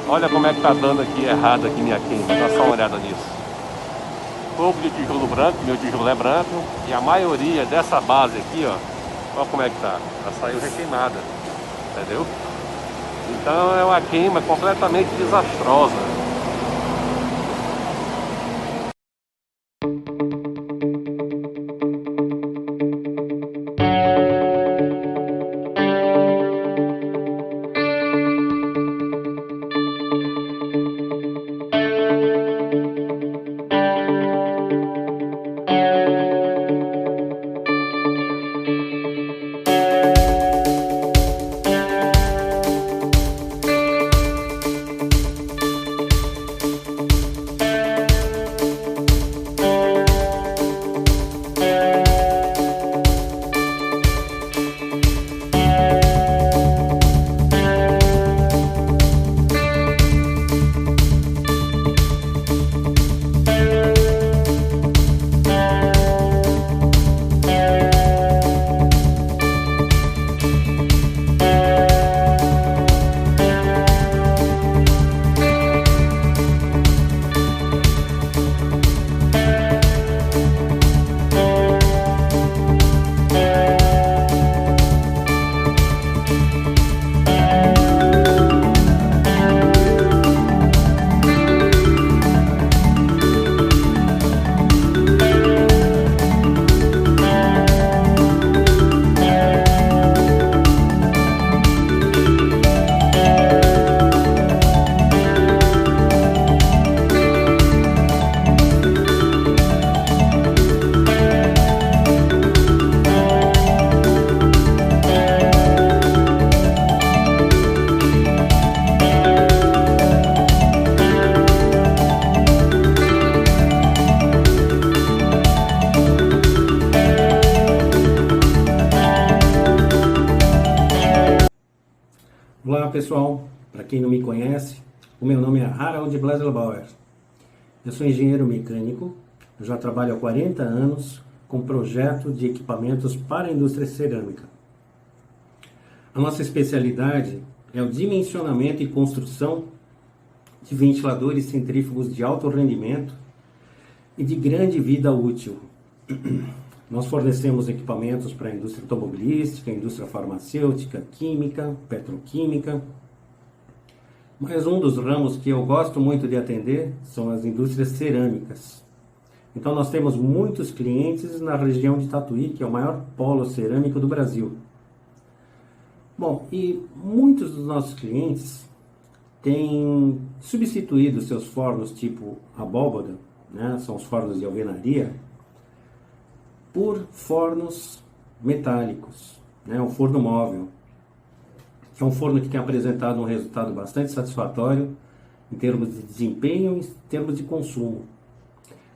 Olha como é que tá dando aqui errado aqui minha queima, dá só uma olhada nisso. Pouco de tijolo branco, meu tijolo é branco, e a maioria dessa base aqui, ó, olha como é que tá, ela saiu requeimada, entendeu? Então é uma queima completamente desastrosa. Olá pessoal, para quem não me conhece, o meu nome é Harald Bleselbauer. Eu sou engenheiro mecânico, eu já trabalho há 40 anos com projeto de equipamentos para a indústria cerâmica. A nossa especialidade é o dimensionamento e construção de ventiladores centrífugos de alto rendimento e de grande vida útil. Nós fornecemos equipamentos para a indústria automobilística, indústria farmacêutica, química, petroquímica. Mas um dos ramos que eu gosto muito de atender são as indústrias cerâmicas. Então nós temos muitos clientes na região de Tatuí, que é o maior polo cerâmico do Brasil. Bom, e muitos dos nossos clientes têm substituído seus fornos tipo abóbada, né, são os fornos de alvenaria, por fornos metálicos, né, um forno móvel, que é um forno que tem apresentado um resultado bastante satisfatório em termos de desempenho e em termos de consumo.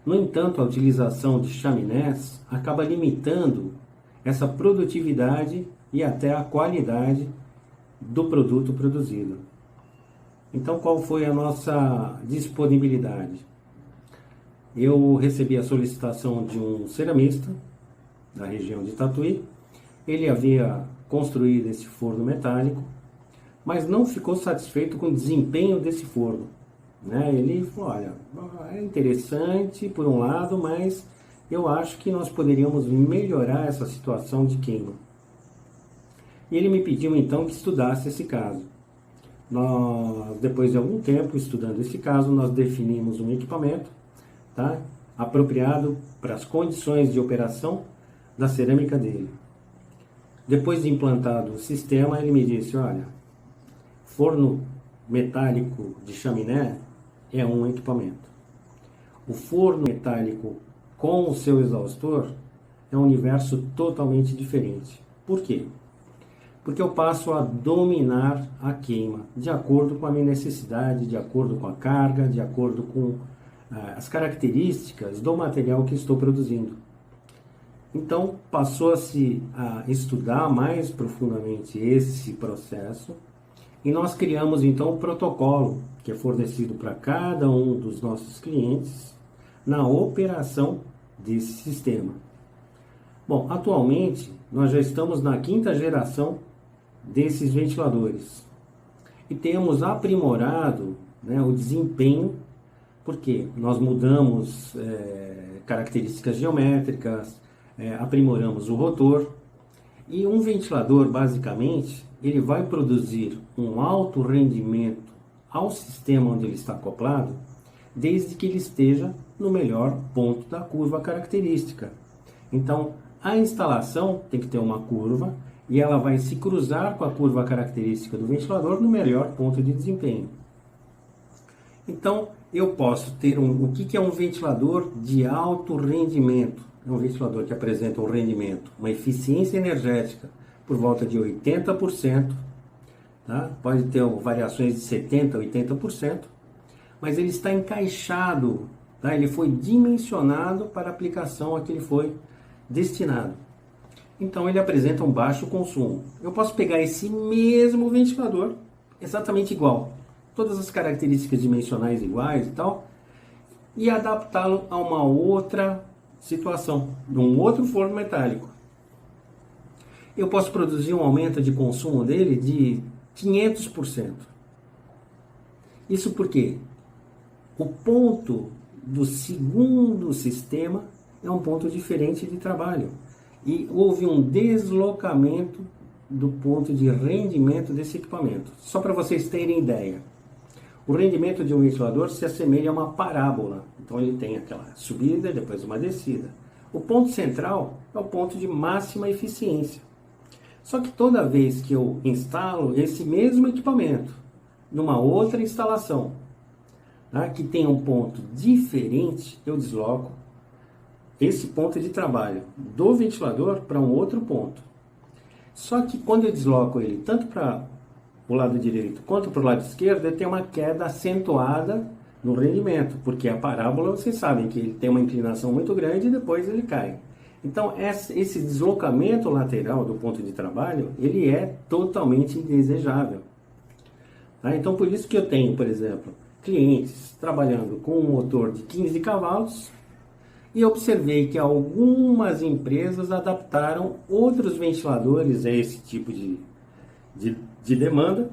No entanto, a utilização de chaminés acaba limitando essa produtividade e até a qualidade do produto produzido. Então, qual foi a nossa disponibilidade? Eu recebi a solicitação de um ceramista da região de Tatuí. Ele havia construído esse forno metálico, mas não ficou satisfeito com o desempenho desse forno, né? Ele falou, olha, é interessante por um lado, mas eu acho que nós poderíamos melhorar essa situação de queima. E ele me pediu então que estudasse esse caso. Depois de algum tempo estudando esse caso, nós definimos um equipamento, tá, apropriado para as condições de operação da cerâmica dele. Depois de implantado o sistema, ele me disse, olha, forno metálico de chaminé é um equipamento. O forno metálico com o seu exaustor é um universo totalmente diferente. Por quê? Porque eu passo a dominar a queima de acordo com a minha necessidade, de acordo com a carga, de acordo com as características do material que estou produzindo. Então, passou-se a estudar mais profundamente esse processo e nós criamos então um protocolo que é fornecido para cada um dos nossos clientes na operação desse sistema. Bom, atualmente nós já estamos na 5ª geração desses ventiladores e temos aprimorado, né, o desempenho, porque nós mudamos características geométricas, aprimoramos o rotor, e um ventilador basicamente ele vai produzir um alto rendimento ao sistema onde ele está acoplado, desde que ele esteja no melhor ponto da curva característica. Então, a instalação tem que ter uma curva e ela vai se cruzar com a curva característica do ventilador no melhor ponto de desempenho. Então, eu posso ter o que é um ventilador de alto rendimento? É um ventilador que apresenta um rendimento, uma eficiência energética por volta de 80%, tá? Pode ter variações de 70%, 80%, mas ele está encaixado, tá? Ele foi dimensionado para a aplicação a que ele foi destinado. Então ele apresenta um baixo consumo. Eu posso pegar esse mesmo ventilador, exatamente igual, todas as características dimensionais iguais e tal, e adaptá-lo a uma outra situação, num outro forno metálico. Eu posso produzir um aumento de consumo dele de 500%. Isso porque o ponto do segundo sistema é um ponto diferente de trabalho. E houve um deslocamento do ponto de rendimento desse equipamento. Só para vocês terem ideia, o rendimento de um ventilador se assemelha a uma parábola. Então ele tem aquela subida, depois uma descida. O ponto central é o ponto de máxima eficiência. Só que toda vez que eu instalo esse mesmo equipamento numa outra instalação, tá, que tem um ponto diferente, eu desloco esse ponto de trabalho do ventilador para um outro ponto. Só que quando eu desloco ele tanto para o lado direito quanto para o lado esquerdo, ele tem uma queda acentuada no rendimento, porque a parábola, vocês sabem que ele tem uma inclinação muito grande e depois ele cai. Então esse deslocamento lateral do ponto de trabalho, ele é totalmente indesejável. Tá? Então por isso que eu tenho, por exemplo, clientes trabalhando com um motor de 15 cavalos, e observei que algumas empresas adaptaram outros ventiladores a esse tipo de demanda.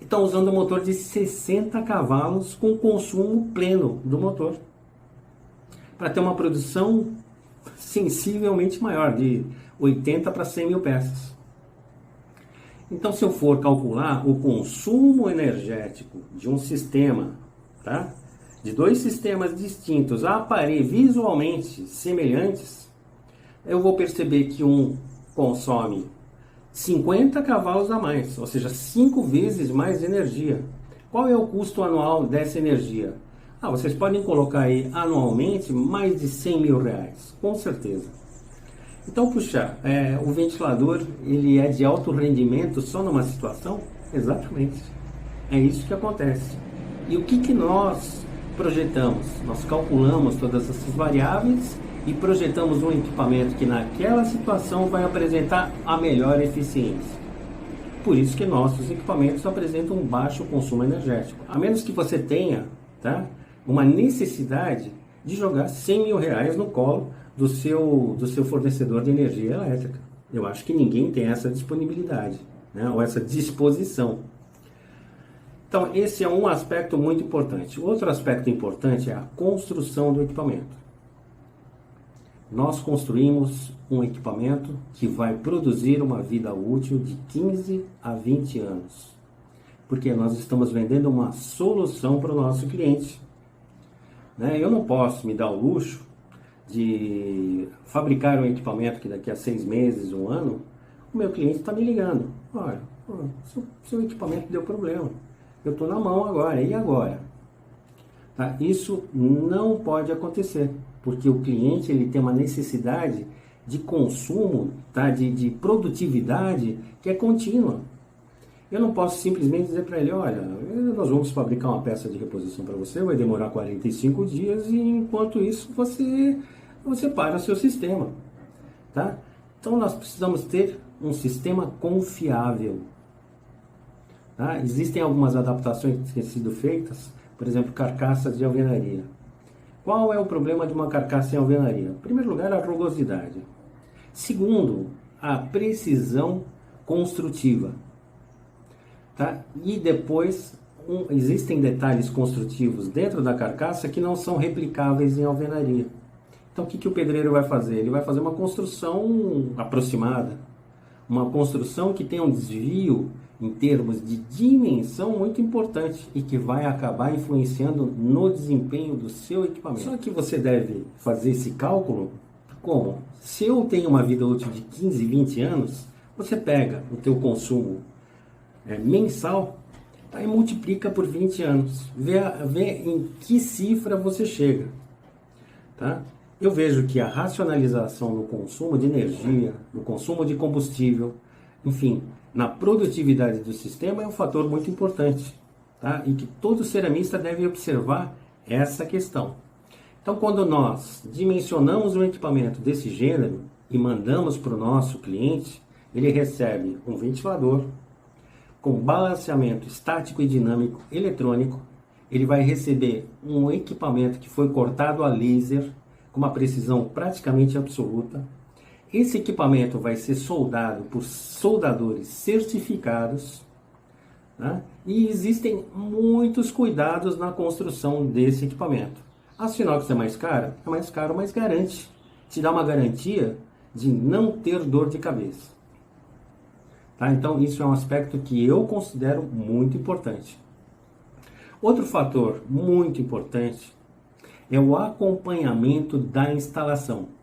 Estão usando um motor de 60 cavalos com consumo pleno do motor, para ter uma produção sensivelmente maior, de 80 para 100 mil peças. Então, se eu for calcular o consumo energético de um sistema, tá? De dois sistemas distintos, visualmente semelhantes, eu vou perceber que um consome 50 cavalos a mais, ou seja, 5 vezes mais energia. Qual é o custo anual dessa energia? Vocês podem colocar aí anualmente mais de 100 mil reais, com certeza. Então, o ventilador ele é de alto rendimento só numa situação? Exatamente. É isso que acontece. E o que nós projetamos? Nós calculamos todas essas variáveis e projetamos um equipamento que naquela situação vai apresentar a melhor eficiência. Por isso que nossos equipamentos apresentam um baixo consumo energético. A menos que você tenha, tá, uma necessidade de jogar 100 mil reais no colo do seu fornecedor de energia elétrica. Eu acho que ninguém tem essa disponibilidade, né, ou essa disposição. Então, esse é um aspecto muito importante. Outro aspecto importante é a construção do equipamento. Nós construímos um equipamento que vai produzir uma vida útil de 15 a 20 anos. Porque nós estamos vendendo uma solução para o nosso cliente. Eu não posso me dar o luxo de fabricar um equipamento que daqui a 6 meses, 1 ano, o meu cliente está me ligando. Olha, seu equipamento deu problema. Eu estou na mão agora, e agora? Tá? Isso não pode acontecer, porque o cliente ele tem uma necessidade de consumo, tá? de produtividade que é contínua. Eu não posso simplesmente dizer para ele, olha, nós vamos fabricar uma peça de reposição para você, vai demorar 45 dias e enquanto isso você para o seu sistema. Tá? Então nós precisamos ter um sistema confiável. Tá? Existem algumas adaptações que têm sido feitas, por exemplo, carcaças de alvenaria. Qual é o problema de uma carcaça em alvenaria? Em primeiro lugar, a rugosidade. Segundo, a precisão construtiva. Tá? E depois, existem detalhes construtivos dentro da carcaça que não são replicáveis em alvenaria. Então, o que o pedreiro vai fazer? Ele vai fazer uma construção aproximada, uma construção que tem um desvio em termos de dimensão muito importante e que vai acabar influenciando no desempenho do seu equipamento. Só que você deve fazer esse cálculo como? Se eu tenho uma vida útil de 15, 20 anos, você pega o teu consumo mensal, tá, e multiplica por 20 anos. Vê em que cifra você chega. Tá? Eu vejo que a racionalização no consumo de energia, no consumo de combustível, enfim, na produtividade do sistema é um fator muito importante, tá? E que todo ceramista deve observar essa questão. Então, quando nós dimensionamos um equipamento desse gênero e mandamos para o nosso cliente, ele recebe um ventilador com balanceamento estático e dinâmico eletrônico, ele vai receber um equipamento que foi cortado a laser, com uma precisão praticamente absoluta. Esse equipamento vai ser soldado por soldadores certificados, né? E existem muitos cuidados na construção desse equipamento. A Sinox é mais caro, mas garante, te dá uma garantia de não ter dor de cabeça. Tá? Então isso é um aspecto que eu considero muito importante. Outro fator muito importante é o acompanhamento da instalação.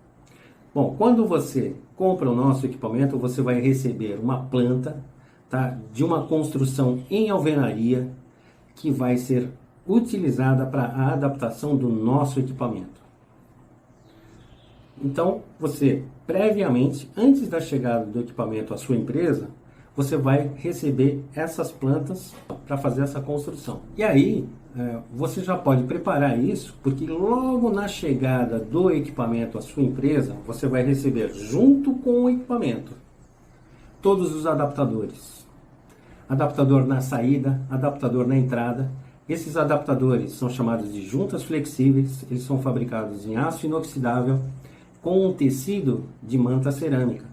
Bom, quando você compra o nosso equipamento, você vai receber uma planta, tá, de uma construção em alvenaria que vai ser utilizada para a adaptação do nosso equipamento. Então, você previamente, antes da chegada do equipamento à sua empresa, você vai receber essas plantas para fazer essa construção. E aí, você já pode preparar isso, porque logo na chegada do equipamento à sua empresa, você vai receber junto com o equipamento todos os adaptadores. Adaptador na saída, adaptador na entrada. Esses adaptadores são chamados de juntas flexíveis, eles são fabricados em aço inoxidável com um tecido de manta cerâmica,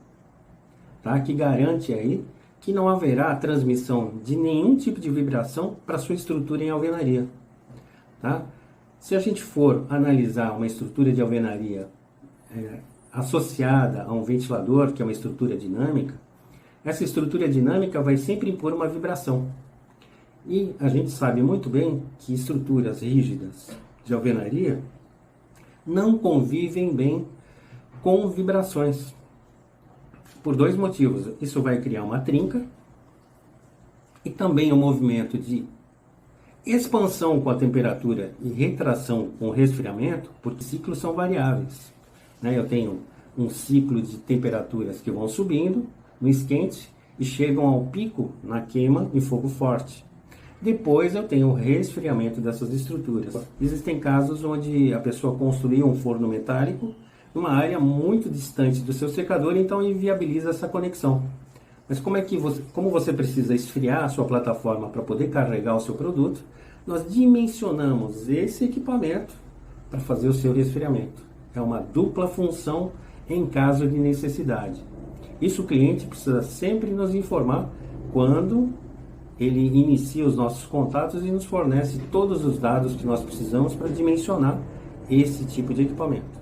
tá? Que garante aí que não haverá transmissão de nenhum tipo de vibração para sua estrutura em alvenaria. Tá? Se a gente for analisar uma estrutura de alvenaria associada a um ventilador, que é uma estrutura dinâmica, essa estrutura dinâmica vai sempre impor uma vibração. E a gente sabe muito bem que estruturas rígidas de alvenaria não convivem bem com vibrações. Por dois motivos. Isso vai criar uma trinca e também um movimento de expansão com a temperatura e retração com o resfriamento, porque ciclos são variáveis. Né? Eu tenho um ciclo de temperaturas que vão subindo no esquente e chegam ao pico na queima em fogo forte. Depois eu tenho o resfriamento dessas estruturas. Existem casos onde a pessoa construiu um forno metálico numa área muito distante do seu secador, então inviabiliza essa conexão. Mas como você precisa esfriar a sua plataforma para poder carregar o seu produto, nós dimensionamos esse equipamento para fazer o seu resfriamento. É uma dupla função em caso de necessidade. Isso o cliente precisa sempre nos informar quando ele inicia os nossos contatos e nos fornece todos os dados que nós precisamos para dimensionar esse tipo de equipamento.